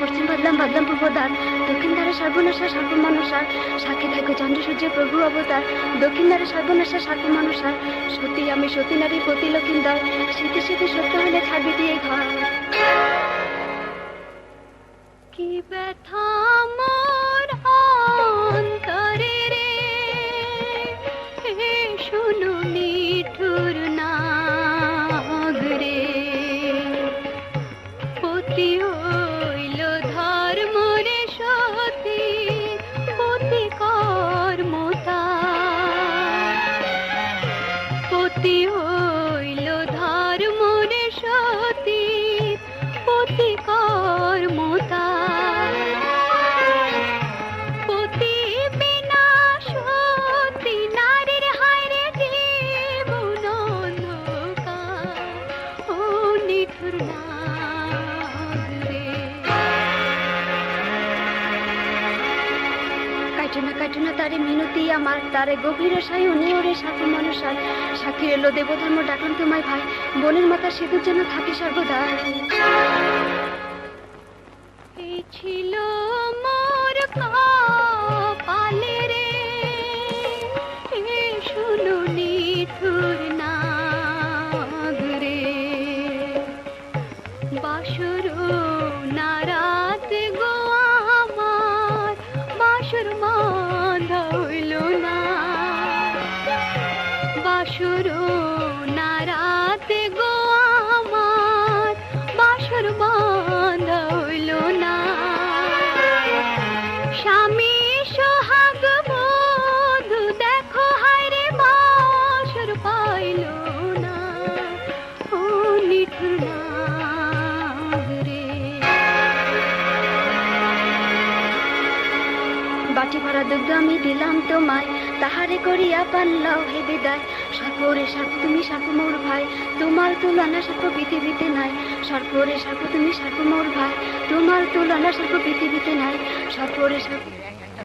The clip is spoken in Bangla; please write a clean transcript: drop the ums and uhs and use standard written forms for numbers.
পশ্চিম বাদলাম বাদলাম পূর্ব দ্বার, দক্ষিণ ধারে সর্বনাশা সর্বমানুষার, সাক্ষী থাকো চন্দ্র সূর্য প্রভু অবতার, দক্ষিণ ধারে সর্বনাশা সর্বমানুষার, সতী আমি সতী নারী পতি লক্ষিন্দর, শীতে শীতে সত্য হলে ছাড়বি দিয়ে ঘর। কি ব্যথা মোর অন্তরে রে, হে শোনো নিঠুর নাগ রে, পতি হইল ধর্ম রে সতী, পতি কর্মতা, পতি হইল ধর্ম রে সতী, পতি কর্মতা, পতি বিনা সতী নারীর হায়রে জীবন অন্ধকার, ও নিঠুর নাগ রে। কাটুনা তারে মিনতি আমার, তারে গভীর সায়নে ওরে সাথী মনুষার, সাক্ষী এলো দেবধর্ম ডাকলাম তোমায় ভাই, বনের মাতা সেতুর জন্য থাকি সর্বদা। এই ছিল মোর কপালে রে, এ শুনো নিঠুর নাগ রে, বাসর না রাত গো আমার, বাসর বাঁধা হইল না, বাসর না রাত গো আমার, বাসর বাঁধা হইল না, স্বামী সোহাগ বধূ দেখো হায়রে বাসর পাইল না, ও নিঠুর নাগ রে। বাটি ভরা দুগ্ধ আমি দিলাম তোমায়, তাহারে করিয়া পাল্লাও হে বিদায়, সর্পরে সর্প তুমি সর্প মোর ভাই, তোমার তুলনা সর্প পৃথিবীতে নাই, সর্পরে সর্প তুমি সর্প মোর ভাই, তোমার তুলনা সর্প পৃথিবীতে নাই, সর্পরে সর্প